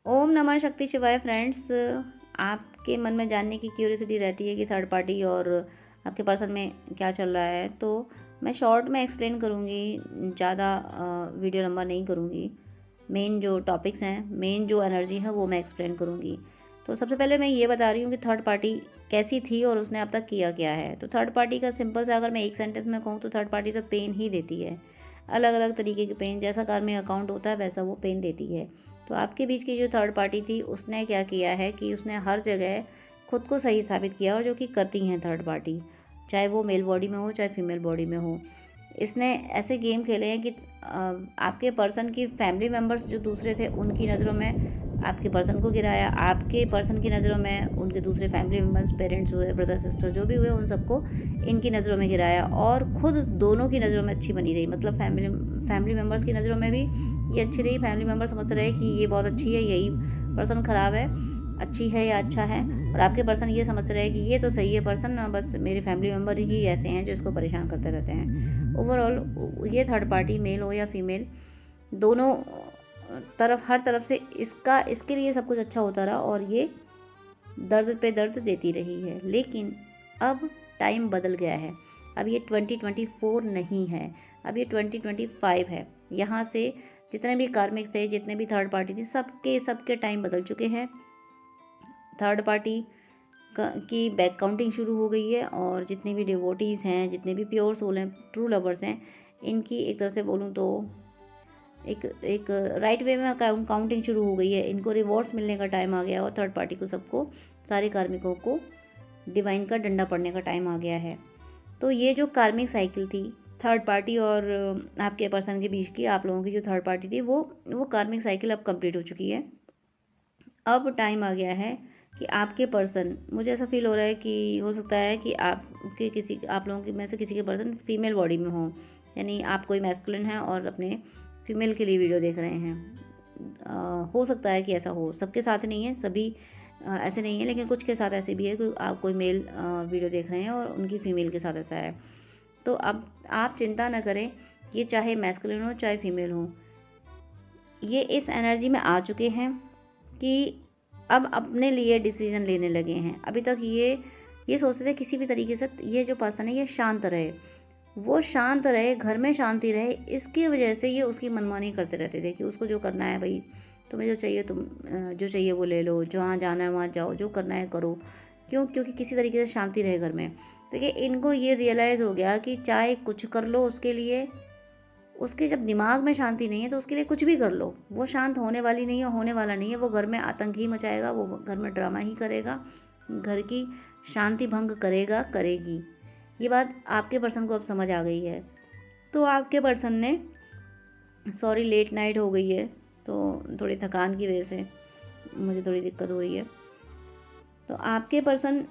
ओम नमः शक्ति शिवाय फ्रेंड्स। आपके मन में जानने की क्यूरियोसिटी रहती है कि थर्ड पार्टी और आपके पर्सन में क्या चल रहा है, तो मैं शॉर्ट में एक्सप्लेन करूँगी, ज़्यादा वीडियो लंबा नहीं करूँगी। मेन जो टॉपिक्स हैं, मेन जो एनर्जी है वो मैं एक्सप्लेन करूँगी। तो सबसे पहले मैं ये बता रही हूँ कि थर्ड पार्टी कैसी थी और उसने अब तक किया क्या है। तो थर्ड पार्टी का सिंपल सा अगर मैं एक सेंटेंस में कहूँ तो थर्ड पार्टी तो पेन ही देती है। अलग अलग तरीके के पेन, जैसा कार्मिक अकाउंट होता है वैसा वो पेन देती है। तो आपके बीच की जो थर्ड पार्टी थी उसने क्या किया है कि उसने हर जगह खुद को सही साबित किया, और जो कि करती हैं थर्ड पार्टी, चाहे वो मेल बॉडी में हो चाहे फीमेल बॉडी में हो। इसने ऐसे गेम खेले हैं कि आपके पर्सन की फैमिली मेम्बर्स जो दूसरे थे उनकी नज़रों में आपके पर्सन को गिराया, आपके पर्सन की नज़रों में उनके दूसरे फैमिली मेम्बर्स, पेरेंट्स हुए, ब्रदर सिस्टर जो भी हुए, उन सबको इनकी नज़रों में गिराया, और खुद दोनों की नज़रों में अच्छी बनी रही। मतलब फैमिली मेम्बर्स की नज़रों में भी ये अच्छी रही, फैमिली मेम्बर समझ रहे कि ये बहुत अच्छी है, यही पर्सन ख़राब है, अच्छी है या अच्छा है, और आपके पर्सन ये समझते रहे कि ये तो सही है पर्सन, बस मेरे फैमिली मेम्बर ही ऐसे हैं जो इसको परेशान करते रहते हैं। ओवरऑल ये थर्ड पार्टी मेल हो या फीमेल, दोनों तरफ, हर तरफ से इसके लिए सब कुछ अच्छा होता रहा, और ये दर्द पे दर्द देती रही है। लेकिन अब टाइम बदल गया है। अब ये 2024 नहीं है, अब ये 2025 है। यहाँ से जितने भी कार्मिक थे, जितने भी थर्ड पार्टी थी, सबके टाइम बदल चुके हैं। थर्ड पार्टी की बैक काउंटिंग शुरू हो गई है, और जितने भी डिवोटीज़ हैं, जितने भी प्योर सोल हैं, ट्रू लवर्स हैं, इनकी एक तरह से बोलूँ तो एक एक राइट वे में काउंटिंग शुरू हो गई है। इनको रिवॉर्ड्स मिलने का टाइम आ गया, और थर्ड पार्टी को, सबको, सारे कार्मिकों को डिवाइन का डंडा पड़ने का टाइम आ गया है। तो ये जो कार्मिक साइकिल थी थर्ड पार्टी और आपके पर्सन के बीच की, आप लोगों की जो थर्ड पार्टी थी, वो कार्मिक साइकिल अब कंप्लीट हो चुकी है। अब टाइम आ गया है कि आपके पर्सन, मुझे ऐसा फील हो रहा है कि हो सकता है कि आप लोगों की में से किसी के पर्सन फीमेल बॉडी में हो, यानी आप कोई मैस्कुलिन है और अपने फीमेल के लिए वीडियो देख रहे हैं। हो सकता है कि ऐसा हो, सबके साथ नहीं है, सभी ऐसे नहीं है, लेकिन कुछ के साथ ऐसे भी है कि आप कोई मेल वीडियो देख रहे हैं और उनकी फीमेल के साथ ऐसा है। तो अब आप चिंता न करें, ये चाहे मैस्कुलिन हो चाहे फीमेल हो, ये इस एनर्जी में आ चुके हैं कि अब अपने लिए डिसीजन लेने लगे हैं। अभी तक ये सोचते थे किसी भी तरीके से ये जो पर्सन है ये शांत रहे, वो शांत रहे, घर में शांति रहे, इसकी वजह से ये उसकी मनमानी करते रहते थे कि उसको जो करना है भाई, तुम्हें जो चाहिए जो चाहिए वो ले लो, जहाँ जाना है वहाँ जाओ, जो करना है करो। क्योंकि किसी तरीके से शांति रहे घर में। देखिए, इनको ये रियलाइज़ हो गया कि चाहे कुछ कर लो उसके लिए, उसके जब दिमाग में शांति नहीं है तो उसके लिए कुछ भी कर लो, वो शांत होने वाली नहीं है, होने वाला नहीं है। वो घर में आतंक ही मचाएगा, वो घर में ड्रामा ही करेगा, घर की शांति भंग करेगा, करेगी। ये बात आपके पर्सन को अब समझ आ गई है। तो आपके पर्सन ने, सॉरी लेट नाइट हो गई है तो थोड़ी थकान की वजह से मुझे थोड़ी दिक्कत हो रही है। तो आपके पर्सन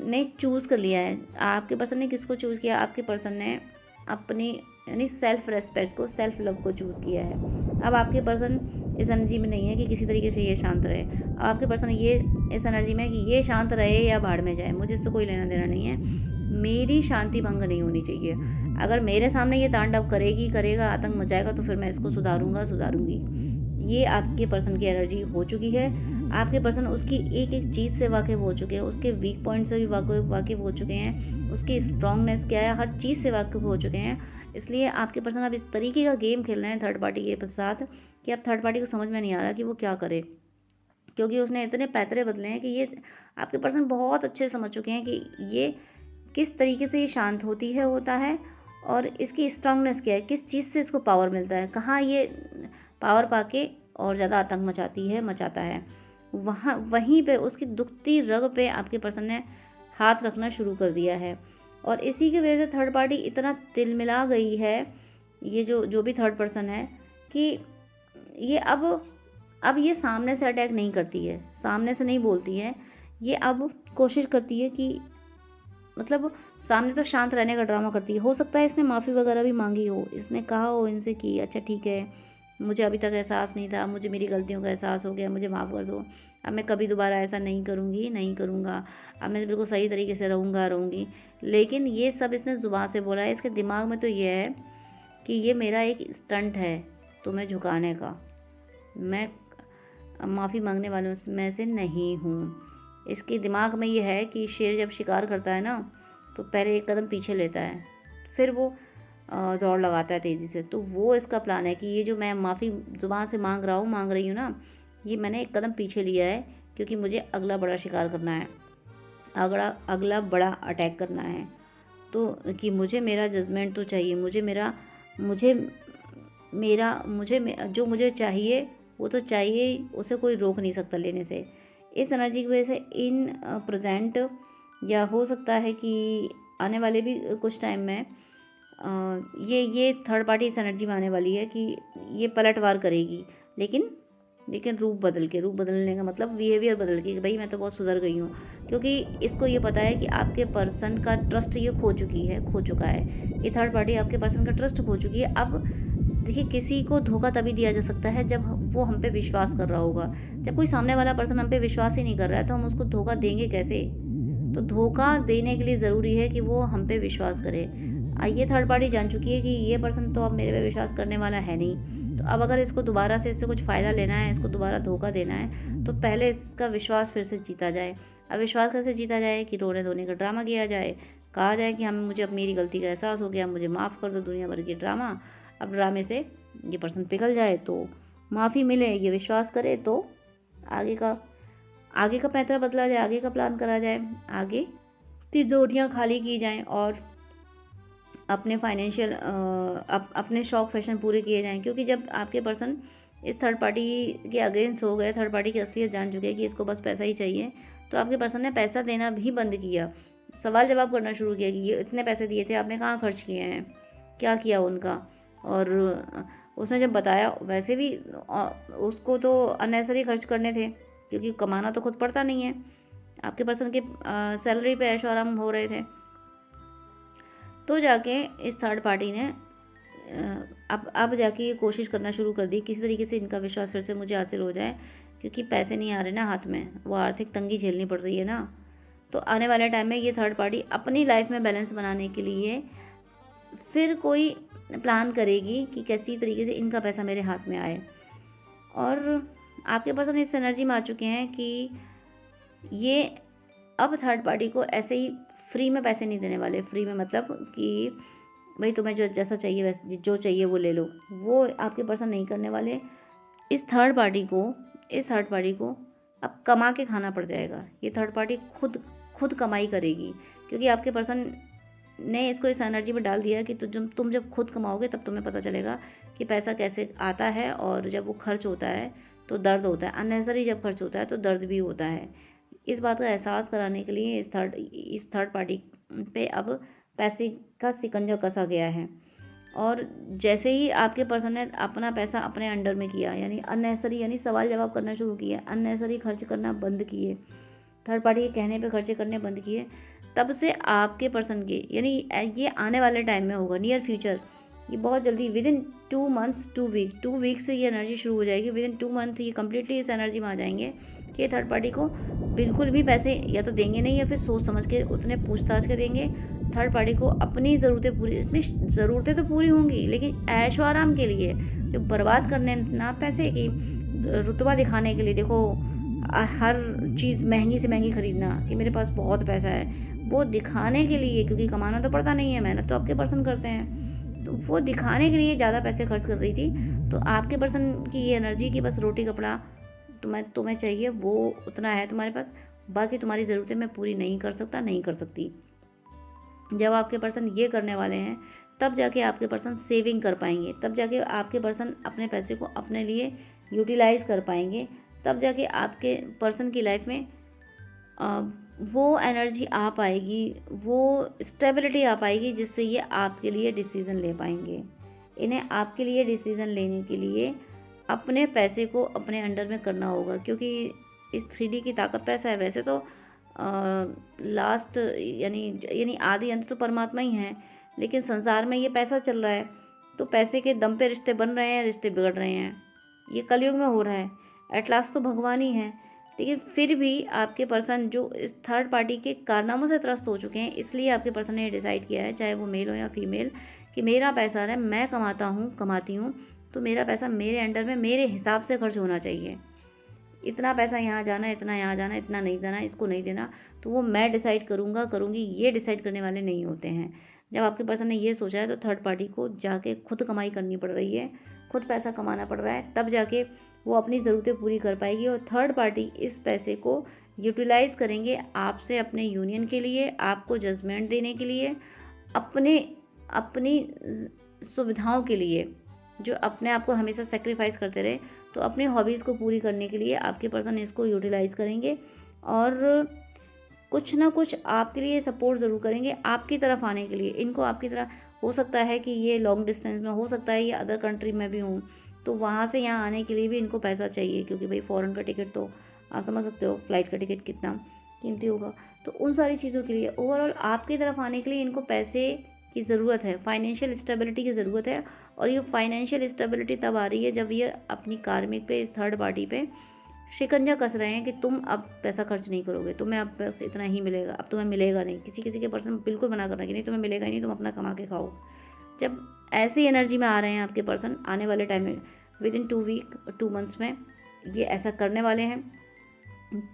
ने चूज़ कर लिया है। आपके पर्सन ने किसको चूज़ किया? आपके पर्सन ने अपनी, यानी सेल्फ रेस्पेक्ट को, सेल्फ लव को चूज़ किया है। अब आपके पर्सन इस एनर्जी में नहीं है कि किसी तरीके से ये शांत रहे। अब आपके पर्सन ये इस एनर्जी में है कि ये शांत रहे या भाड़ में जाए, मुझे इससे कोई लेना देना नहीं है, मेरी शांति भंग नहीं होनी चाहिए। अगर मेरे सामने ये तांडव करेगा, आतंक मचाएगा, तो फिर मैं इसको सुधारूंगी। ये आपके पर्सन की एनर्जी हो चुकी है। आपके पर्सन उसकी एक एक चीज़ से वाकिफ़ हो चुके हैं, उसके वीक पॉइंट से भी वाकिफ़ हो चुके हैं, उसकी स्ट्रांगनेस क्या है, हर चीज़ से वाकिफ़ हो चुके हैं। इसलिए आपके पर्सन अब इस तरीके का गेम खेल रहे हैं थर्ड पार्टी के साथ कि अब थर्ड पार्टी को समझ में नहीं आ रहा कि वो क्या करे, क्योंकि उसने इतने पैतरे बदले हैं कि ये आपके पर्सन बहुत अच्छे समझ चुके हैं कि ये किस तरीके से ये शांत होता है, और इसकी स्ट्रांगनेस क्या है, किस चीज़ से इसको पावर मिलता है, कहाँ ये पावर पाके और ज़्यादा आतंक मचाता है। वहीं पे उसकी दुखती रग पे आपके पर्सन ने हाथ रखना शुरू कर दिया है, और इसी की वजह से थर्ड पार्टी इतना तिलमिला गई है, ये जो भी थर्ड पर्सन है, कि ये अब ये सामने से अटैक नहीं करती है, सामने से नहीं बोलती है। ये अब कोशिश करती है कि, मतलब सामने तो शांत रहने का ड्रामा करती है। हो सकता है इसने माफ़ी वगैरह भी मांगी हो, इसने कहा हो इनसे कि अच्छा ठीक है, मुझे अभी तक एहसास नहीं था, मुझे मेरी गलतियों का एहसास हो गया, मुझे माफ़ कर दो, अब मैं कभी दोबारा ऐसा नहीं करूँगा, अब मैं बिल्कुल सही तरीके से रहूँगी। लेकिन ये सब इसने ज़ुबान से बोला है, इसके दिमाग में तो ये है कि ये मेरा एक स्टंट है तुम्हें झुकाने का। मैं माफ़ी मांगने वालों में से नहीं हूँ। इसके दिमाग में ये है कि शेर जब शिकार करता है ना, तो पहले एक कदम पीछे लेता है, फिर वो दौड़ लगाता है तेज़ी से। तो वो इसका प्लान है कि ये जो मैं माफ़ी ज़ुबान से मांग रही हूँ ना, ये मैंने एक कदम पीछे लिया है, क्योंकि मुझे अगला बड़ा शिकार करना है, अगला बड़ा अटैक करना है। तो कि मुझे मेरा जजमेंट तो चाहिए, मुझे जो मुझे चाहिए वो तो चाहिए ही, उसे कोई रोक नहीं सकता लेने से। इस एनर्जी की वजह से इन प्रेजेंट, या हो सकता है कि आने वाले भी कुछ टाइम में ये थर्ड पार्टी इस एनर्जी में आने वाली है कि ये पलटवार करेगी, लेकिन रूप बदलने का मतलब बिहेवियर बदल के, कि भाई मैं तो बहुत सुधर गई हूँ, क्योंकि इसको ये पता है कि आपके पर्सन का ट्रस्ट ये खो चुका है। ये थर्ड पार्टी आपके पर्सन का ट्रस्ट खो चुकी है। अब देखिए, किसी को धोखा तभी दिया जा सकता है जब वो हम पे विश्वास कर रहा होगा। जब कोई सामने वाला पर्सन हम पे विश्वास ही नहीं कर रहा है, तो हम उसको धोखा देंगे कैसे? तो धोखा देने के लिए ज़रूरी है कि वो हम पे विश्वास करे। ये थर्ड पार्टी जान चुकी है कि ये पर्सन तो अब मेरे पे विश्वास करने वाला है नहीं, तो अब अगर इसको दोबारा से इससे कुछ फ़ायदा लेना है, इसको दोबारा धोखा देना है, तो पहले इसका विश्वास फिर से जीता जाए। अब विश्वास कैसे जीता जाए? कि रोने धोने का ड्रामा किया जाए, कहा जाए कि मुझे अब मेरी गलती का एहसास हो गया, मुझे माफ़ कर दो, दुनिया भर की ड्रामा। अब ड्रामे से ये पर्सन पिघल जाए तो माफ़ी मिले, ये विश्वास करे, तो आगे का पैंतरा बदला जाए, आगे का प्लान करा जाए, आगे तिजोरियाँ खाली की जाएँ और अपने फाइनेंशियल अपने शौक फैशन पूरे किए जाएँ। क्योंकि जब आपके पर्सन इस थर्ड पार्टी के अगेंस्ट हो गए, थर्ड पार्टी की असलियत जान चुके हैं कि इसको बस पैसा ही चाहिए, तो आपके पर्सन ने पैसा देना भी बंद किया। सवाल जवाब करना शुरू किया कि ये इतने पैसे दिए थे, आपने कहाँ खर्च किए हैं, क्या किया उनका। और उसने जब बताया, वैसे भी उसको तो अननेसेसरी खर्च करने थे, क्योंकि कमाना तो खुद पड़ता नहीं है। आपके पर्सन के सैलरी पे ऐशो आराम हो रहे थे। तो जाके इस थर्ड पार्टी ने अब जाके ये कोशिश करना शुरू कर दी, किसी तरीके से इनका विश्वास फिर से मुझे हासिल हो जाए, क्योंकि पैसे नहीं आ रहे ना हाथ में, वो आर्थिक तंगी झेलनी पड़ रही है ना। तो आने वाले टाइम में ये थर्ड पार्टी अपनी लाइफ में बैलेंस बनाने के लिए फिर कोई प्लान करेगी कि कैसी तरीके से इनका पैसा मेरे हाथ में आए। और आपके पर्सन इस एनर्जी में आ चुके हैं कि ये अब थर्ड पार्टी को ऐसे ही फ्री में पैसे नहीं देने वाले। फ्री में मतलब कि भाई तुम्हें जो जैसा चाहिए वैसे जो चाहिए वो ले लो, वो आपके पर्सन नहीं करने वाले। इस थर्ड पार्टी को अब कमा के खाना पड़ जाएगा। ये थर्ड पार्टी खुद कमाई करेगी, क्योंकि आपके पर्सन ने इसको इस एनर्जी में डाल दिया कि तुम जब खुद कमाओगे तब तुम्हें पता चलेगा कि पैसा कैसे आता है, और जब वो खर्च होता है तो दर्द होता है, अननेसेसरी जब खर्च होता है तो दर्द भी होता है। इस बात का एहसास कराने के लिए इस थर्ड पार्टी पे अब पैसे का सिकंजा कसा गया है। और जैसे ही आपके पर्सन ने अपना पैसा अपने अंडर में किया, यानी सवाल जवाब करना शुरू किया, अननेसेसरी खर्च करना बंद किए, थर्ड पार्टी के कहने पे खर्चे करने बंद किए, तब से आपके पर्सन के, यानी ये आने वाले टाइम में होगा, नियर फ्यूचर, ये बहुत जल्दी, विद इन 2 वीक से ये एनर्जी शुरू हो जाएगी। विद इन 2 मंथ ये कम्प्लीटली इस एनर्जी में आ जाएंगे कि ये थर्ड पार्टी को बिल्कुल भी पैसे या तो देंगे नहीं, या फिर सोच समझ के उतने पूछताछ के देंगे। थर्ड पार्टी को अपनी ज़रूरतें तो पूरी होंगी, लेकिन ऐशो आराम के लिए, जो बर्बाद करने, ना पैसे की रुतबा दिखाने के लिए। देखो, हर चीज़ महंगी से महंगी खरीदना कि मेरे पास बहुत पैसा है, वो दिखाने के लिए, क्योंकि कमाना तो पड़ता नहीं है, मेहनत तो आपके पर्सन करते हैं, तो वो दिखाने के लिए ज़्यादा पैसे खर्च कर रही थी। तो आपके पर्सन की ये एनर्जी कि बस रोटी कपड़ा तुम्हें चाहिए, वो उतना है तुम्हारे पास, बाकी तुम्हारी ज़रूरतें मैं पूरी नहीं कर सकता, नहीं कर सकती। जब आपके पर्सन ये करने वाले हैं, तब जाके आपके पर्सन सेविंग कर पाएंगे, तब जाके आपके पर्सन अपने पैसे को अपने लिए यूटिलाइज़ कर पाएंगे, तब जाके आपके पर्सन की लाइफ में वो एनर्जी आ पाएगी, वो स्टेबिलिटी आ पाएगी, जिससे ये आपके लिए डिसीज़न ले पाएंगे। इन्हें आपके लिए डिसीज़न लेने के लिए अपने पैसे को अपने अंडर में करना होगा, क्योंकि इस 3D की ताकत पैसा है। वैसे तो लास्ट यानी आदि अंत तो परमात्मा ही है, लेकिन संसार में ये पैसा चल रहा है, तो पैसे के दम पे रिश्ते बन रहे हैं, रिश्ते बिगड़ रहे हैं, ये कलयुग में हो रहा है। एट लास्ट तो भगवान ही है, लेकिन फिर भी आपके पर्सन जो इस थर्ड पार्टी के कारनामों से त्रस्त हो चुके हैं, इसलिए आपके पर्सन ने डिसाइड किया है, चाहे वो मेल हो या फीमेल, कि मेरा पैसा है, मैं कमाती हूँ, तो मेरा पैसा मेरे अंडर में मेरे हिसाब से खर्च होना चाहिए। इतना पैसा यहाँ जाना, इतना यहाँ जाना, इतना नहीं देना, इसको नहीं देना, तो वो मैं डिसाइड करूँगा, करूँगी, ये डिसाइड करने वाले नहीं होते हैं। जब आपके पर्सन ने ये सोचा है तो थर्ड पार्टी को जाके खुद कमाई करनी पड़ रही है, खुद पैसा कमाना पड़ रहा है, तब जाके वो अपनी ज़रूरतें पूरी कर पाएगी। और थर्ड पार्टी इस पैसे को यूटिलाइज़ करेंगे आपसे अपने यूनियन के लिए, आपको जजमेंट देने के लिए, अपने अपनी सुविधाओं के लिए, जो अपने आप को हमेशा सेक्रीफाइस करते रहे, तो अपनी हॉबीज़ को पूरी करने के लिए आपके पर्सन इसको यूटिलाइज़ करेंगे और कुछ ना कुछ आपके लिए सपोर्ट ज़रूर करेंगे आपकी तरफ आने के लिए। इनको आपकी तरह, हो सकता है कि ये लॉन्ग डिस्टेंस में, हो सकता है ये अदर कंट्री में भी हूँ, तो वहाँ से यहाँ आने के लिए भी इनको पैसा चाहिए, क्योंकि भाई फ़ॉरेन का टिकट तो आप समझ सकते हो, फ़्लाइट का टिकट कितना कीमती होगा। तो उन सारी चीज़ों के लिए ओवरऑल आपकी तरफ आने के लिए इनको पैसे की ज़रूरत है, फाइनेंशियल स्टेबिलिटी की ज़रूरत है। और ये फाइनेंशियल स्टेबिलिटी तब आ रही है जब ये अपनी कार्मिक पे, इस थर्ड पार्टी पे शिकंजा कस रहे हैं कि तुम अब पैसा खर्च नहीं करोगे, तुम्हें अब बस इतना ही मिलेगा, अब तुम्हें मिलेगा नहीं। किसी किसी के पर्सन बिल्कुल मना कर रहे हैं कि नहीं तुम्हें मिलेगा ही नहीं, तुम अपना कमा के खाओ। जब ऐसी एनर्जी में आ रहे हैं आपके पर्सन, आने वाले टाइम में विद इन 2 वीक, 2 मंथ्स में ये ऐसा करने वाले हैं।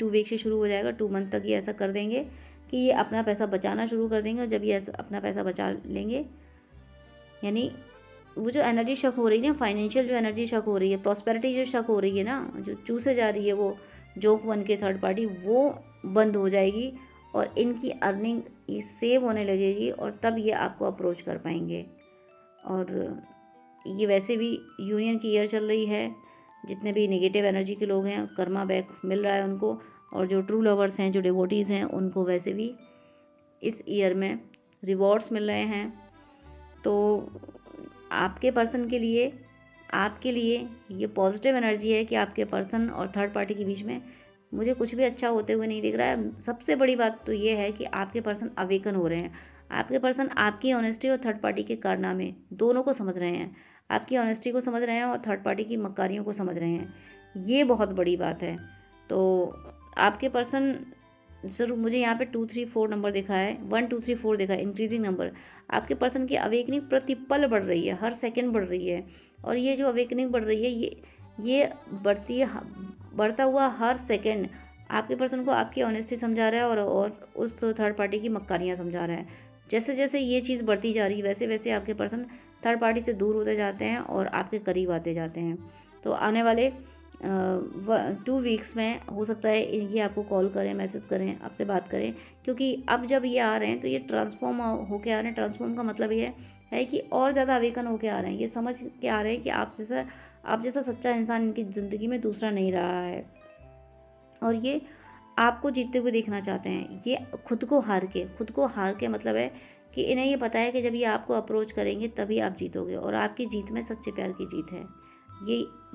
2 वीक से शुरू हो जाएगा, 2 मंथ तक ये ऐसा कर देंगे कि ये अपना पैसा बचाना शुरू कर देंगे। और जब ये अपना पैसा बचा लेंगे, यानी वो जो एनर्जी शक हो रही है ना, फाइनेंशियल जो एनर्जी शक हो रही है, प्रॉस्पेरिटी जो शक हो रही है ना, जो चूसे जा रही है वो जोक बन के थर्ड पार्टी, वो बंद हो जाएगी और इनकी अर्निंग सेव होने लगेगी और तब ये आपको अप्रोच कर पाएंगे। और ये वैसे भी यूनियन की ईयर चल रही है, जितने भी नेगेटिव एनर्जी के लोग हैं कर्मा बैक मिल रहा है उनको, और जो ट्रू लवर्स हैं, जो डिवोटीज़ हैं, उनको वैसे भी इस ईयर में रिवॉर्ड्स मिल रहे हैं। तो आपके पर्सन के लिए, आपके लिए ये पॉजिटिव एनर्जी है कि आपके पर्सन और थर्ड पार्टी के बीच में मुझे कुछ भी अच्छा होते हुए नहीं दिख रहा है। सबसे बड़ी बात तो ये है कि आपके पर्सन अवेकन हो रहे हैं। आपके पर्सन आपकी ऑनेस्टी और थर्ड पार्टी के कारनामे दोनों को समझ रहे हैं, आपकी ऑनेस्टी को समझ रहे हैं और थर्ड पार्टी की मक्कारियों को समझ रहे हैं। ये बहुत बड़ी बात है। तो आपके पर्सन ज़रूर, मुझे यहाँ पे 2 3 4 नंबर दिखा है, 1 2 3 4 दिखा है, इंक्रीजिंग नंबर। आपके पर्सन की अवेकनिंग प्रतिपल बढ़ रही है, हर सेकंड बढ़ रही है। और ये जो अवेकनिंग बढ़ रही है, ये बढ़ती है, बढ़ता हुआ हर सेकंड आपके पर्सन को आपकी ऑनेस्टी समझा रहा है और उस थर्ड पार्टी की मक्कारियाँ समझा रहा है। जैसे जैसे ये चीज़ बढ़ती जा रही है, वैसे वैसे आपके पर्सन थर्ड पार्टी से दूर होते जाते हैं और आपके करीब आते जाते हैं। तो आने वाले 2 वीक्स में हो सकता है ये आपको कॉल करें, मैसेज करें, आपसे बात करें, क्योंकि अब जब ये आ रहे हैं तो ये ट्रांसफॉर्म होके आ रहे हैं। ट्रांसफॉर्म का मतलब ये है कि और ज़्यादा अवेकन होके आ रहे हैं, ये समझ के आ रहे हैं कि आप जैसा सच्चा इंसान इनकी ज़िंदगी में दूसरा नहीं रहा है और ये आपको जीतते हुए देखना चाहते हैं। ये खुद को हार के मतलब है कि इन्हें ये पता है कि जब ये आपको अप्रोच करेंगे तभी आप जीतोगे, और आपकी जीत में सच्चे प्यार की जीत है।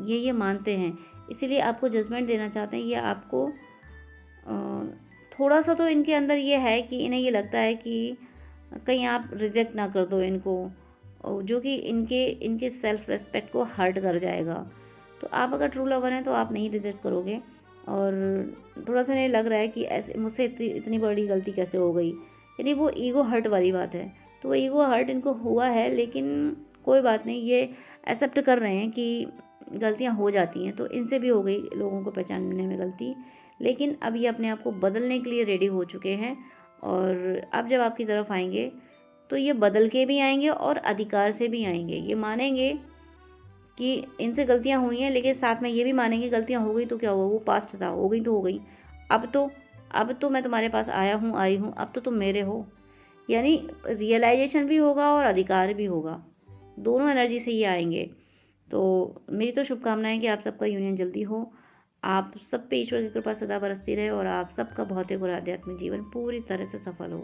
ये मानते हैं, इसीलिए आपको जजमेंट देना चाहते हैं। ये आपको थोड़ा सा तो इनके अंदर ये है कि इन्हें ये लगता है कि कहीं आप रिजेक्ट ना कर दो इनको, जो कि इनके सेल्फ रेस्पेक्ट को हर्ट कर जाएगा। तो आप अगर ट्रू लवर हैं तो आप नहीं रिजेक्ट करोगे। और थोड़ा सा इन्हें लग रहा है कि ऐसे मुझसे इतनी बड़ी गलती कैसे हो गई, यानी वो ईगो हर्ट वाली बात है। तो वो ईगो हर्ट इनको हुआ है, लेकिन कोई बात नहीं, ये एक्सेप्ट कर रहे हैं कि गलतियां हो जाती हैं। तो इनसे भी हो गई लोगों को पहचानने में गलती, लेकिन अब ये अपने आप को बदलने के लिए रेडी हो चुके हैं। और अब जब आपकी तरफ आएंगे तो ये बदल के भी आएंगे और अधिकार से भी आएंगे। ये मानेंगे कि इनसे गलतियां हुई हैं, लेकिन साथ में ये भी मानेंगे गलतियां हो गई तो क्या हुआ, वो पास्ट था, हो गई तो हो गई। अब तो मैं तुम्हारे पास आई हूँ, अब तो तुम मेरे हो। यानी रियलाइजेशन भी होगा और अधिकार भी होगा, दोनों एनर्जी से ये आएंगे। तो मेरी तो शुभकामनाएं कि आप सबका यूनियन जल्दी हो, आप सब पे ईश्वर की कृपा सदा बरसती रहे और आप सबका भौतिक और आध्यात्मिक जीवन पूरी तरह से सफल हो।